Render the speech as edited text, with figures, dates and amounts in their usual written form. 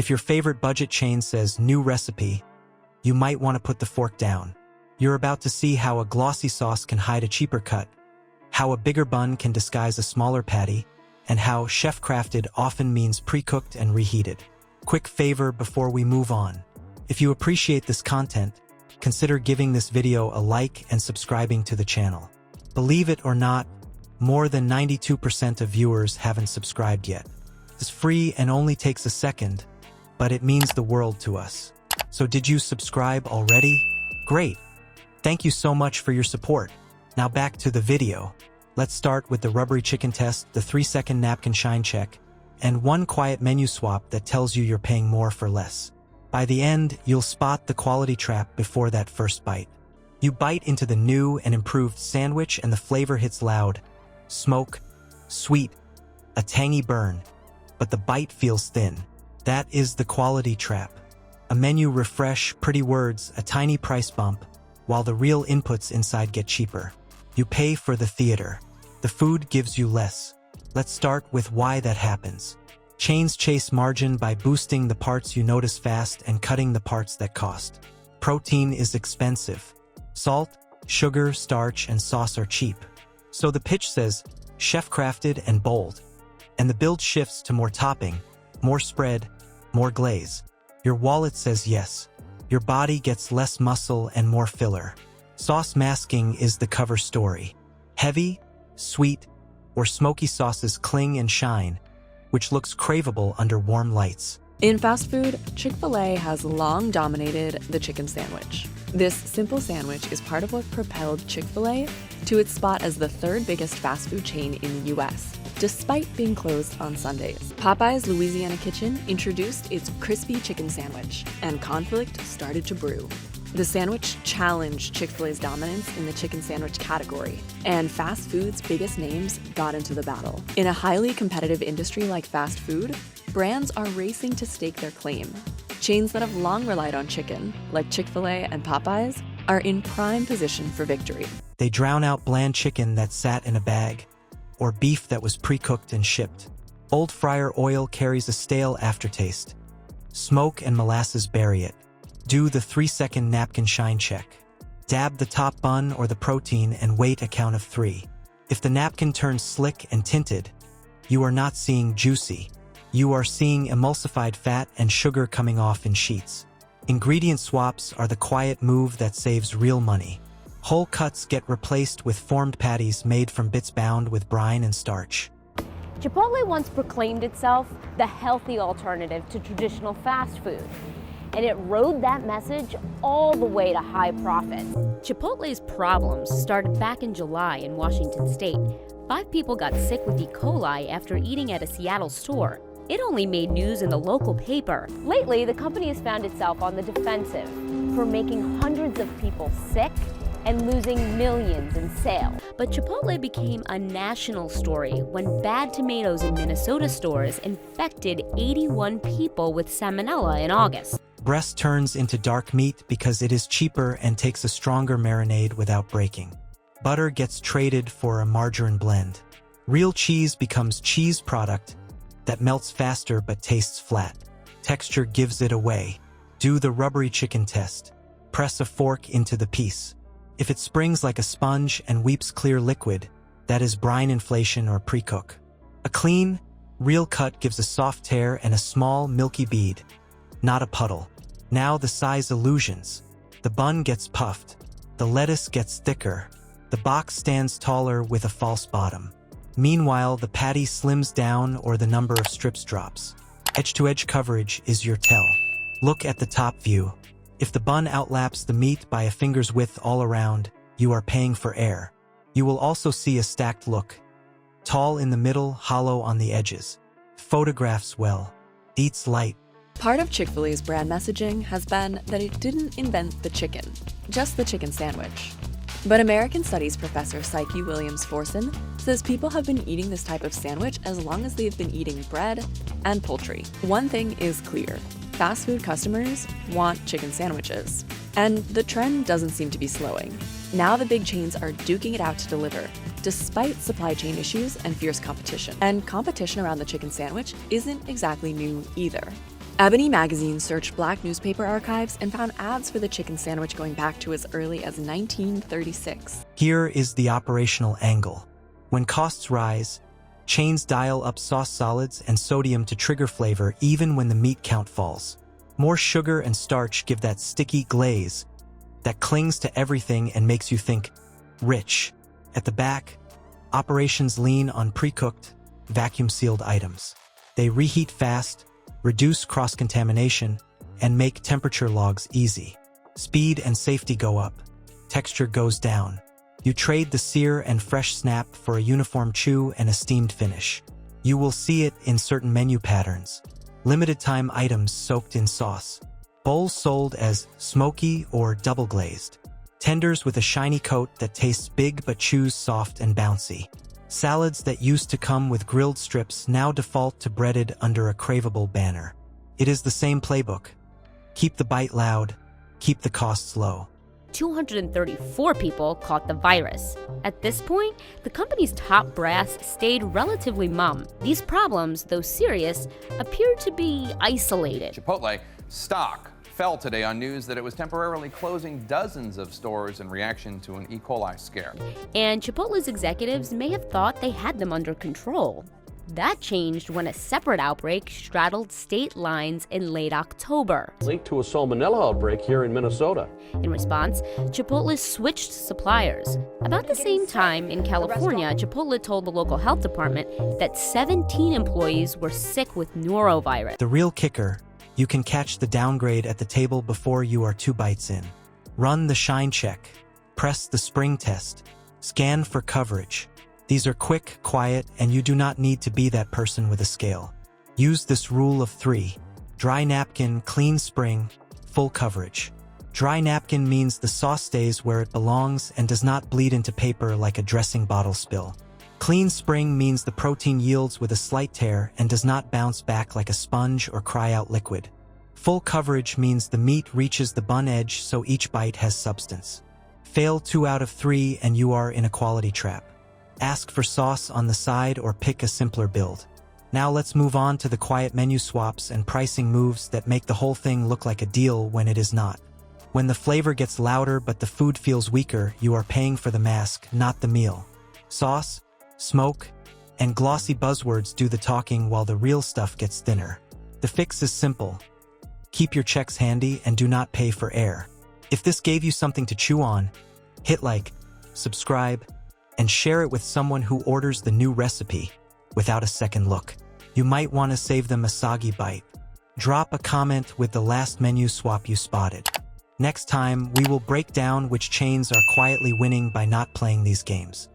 If your favorite budget chain says new recipe, you might want to put the fork down. You're about to see how a glossy sauce can hide a cheaper cut, how a bigger bun can disguise a smaller patty, and how chef-crafted often means pre-cooked and reheated. Quick favor before we move on. If you appreciate this content, consider giving this video a like and subscribing to the channel. Believe it or not, more than 92% of viewers haven't subscribed yet. It's free and only takes a second, but it means the world to us. So did you subscribe already? Great! Thank you so much for your support. Now back to the video. Let's start with the rubbery chicken test, the 3-second napkin shine check, and one quiet menu swap that tells you you're paying more for less. By the end, you'll spot the quality trap before that first bite. You bite into the new and improved sandwich and the flavor hits loud. Smoke, sweet, a tangy burn, but the bite feels thin. That is the quality trap. A menu refresh, pretty words, a tiny price bump, while the real inputs inside get cheaper. You pay for the theater. The food gives you less. Let's start with why that happens. Chains chase margin by boosting the parts you notice fast and cutting the parts that cost. Protein is expensive. Salt, sugar, starch, and sauce are cheap. So the pitch says, chef-crafted and bold. And the build shifts to more topping, more spread, more glaze. Your wallet says yes. Your body gets less muscle and more filler. Sauce masking is the cover story. Heavy, sweet, or smoky sauces cling and shine, which looks craveable under warm lights. In fast food, Chick-fil-A has long dominated the chicken sandwich. This simple sandwich is part of what propelled Chick-fil-A to its spot as the third biggest fast food chain in the U.S., despite being closed on Sundays. Popeye's Louisiana Kitchen introduced its crispy chicken sandwich, and conflict started to brew. The sandwich challenged Chick-fil-A's dominance in the chicken sandwich category, and fast food's biggest names got into the battle. In a highly competitive industry like fast food, brands are racing to stake their claim. Chains that have long relied on chicken, like Chick-fil-A and Popeyes, are in prime position for victory. They drown out bland chicken that sat in a bag, or beef that was pre-cooked and shipped. Old fryer oil carries a stale aftertaste. Smoke and molasses bury it. Do the 3-second napkin shine check. Dab the top bun or the protein and wait a count of 3. If the napkin turns slick and tinted, you are not seeing juicy. You are seeing emulsified fat and sugar coming off in sheets. Ingredient swaps are the quiet move that saves real money. Whole cuts get replaced with formed patties made from bits bound with brine and starch. Chipotle once proclaimed itself the healthy alternative to traditional fast food, and it rode that message all the way to high profits. Chipotle's problems started back in July in Washington state. 5 people got sick with E. coli after eating at a Seattle store. It only made news in the local paper. Lately, the company has found itself on the defensive for making hundreds of people sick and losing millions in sales. But Chipotle became a national story when bad tomatoes in Minnesota stores infected 81 people with salmonella in August. Breast turns into dark meat because it is cheaper and takes a stronger marinade without breaking. Butter gets traded for a margarine blend. Real cheese becomes cheese product that melts faster but tastes flat. Texture gives it away. Do the rubbery chicken test. Press a fork into the piece. If it springs like a sponge and weeps clear liquid, that is brine inflation or pre-cook. A clean, real cut gives a soft tear and a small, milky bead, not a puddle. Now the size illusions. The bun gets puffed. The lettuce gets thicker. The box stands taller with a false bottom. Meanwhile, the patty slims down or the number of strips drops. Edge-to-edge coverage is your tell. Look at the top view. If the bun outlaps the meat by a finger's width all around, you are paying for air. You will also see a stacked look. Tall in the middle, hollow on the edges. Photographs well. Eats light. Part of Chick-fil-A's brand messaging has been that it didn't invent the chicken, just the chicken sandwich. But American Studies professor Psyche Williams-Forson says people have been eating this type of sandwich as long as they've been eating bread and poultry. One thing is clear. Fast food customers want chicken sandwiches. And the trend doesn't seem to be slowing. Now the big chains are duking it out to deliver, despite supply chain issues and fierce competition. And competition around the chicken sandwich isn't exactly new either. Ebony magazine searched Black newspaper archives and found ads for the chicken sandwich going back to as early as 1936. Here is the operational angle. When costs rise, chains dial up sauce solids and sodium to trigger flavor even when the meat count falls. More sugar and starch give that sticky glaze that clings to everything and makes you think rich. At the back, operations lean on pre-cooked, vacuum-sealed items. They reheat fast, reduce cross-contamination, and make temperature logs easy. Speed and safety go up. Texture goes down. You trade the sear and fresh snap for a uniform chew and a steamed finish. You will see it in certain menu patterns. Limited-time items soaked in sauce. Bowls sold as smoky or double-glazed. Tenders with a shiny coat that tastes big but chews soft and bouncy. Salads that used to come with grilled strips now default to breaded under a craveable banner. It is the same playbook. Keep the bite loud, keep the costs low. 234 people caught the virus. At this point, the company's top brass stayed relatively mum. These problems, though serious, appeared to be isolated. Chipotle stock fell today on news that it was temporarily closing dozens of stores in reaction to an E. coli scare. And Chipotle's executives may have thought they had them under control. That changed when a separate outbreak straddled state lines in late October. Linked to a salmonella outbreak here in Minnesota. In response, Chipotle switched suppliers. About the same time, in California, Chipotle told the local health department that 17 employees were sick with norovirus. The real kicker, you can catch the downgrade at the table before you are 2 bites in. Run the shine check. Press the spring test. Scan for coverage. These are quick, quiet, and you do not need to be that person with a scale. Use this rule of 3. Dry napkin, clean spring, full coverage. Dry napkin means the sauce stays where it belongs and does not bleed into paper like a dressing bottle spill. Clean spring means the protein yields with a slight tear and does not bounce back like a sponge or cry out liquid. Full coverage means the meat reaches the bun edge so each bite has substance. Fail 2 out of 3 and you are in a quality trap. Ask for sauce on the side or pick a simpler build. Now let's move on to the quiet menu swaps and pricing moves that make the whole thing look like a deal when it is not. When the flavor gets louder but the food feels weaker, you are paying for the mask, not the meal. Sauce, smoke, and glossy buzzwords do the talking while the real stuff gets thinner. The fix is simple. Keep your checks handy and do not pay for air. If this gave you something to chew on, hit like, subscribe, and share it with someone who orders the new recipe without a second look. You might want to save them a soggy bite. Drop a comment with the last menu swap you spotted. Next time, we will break down which chains are quietly winning by not playing these games.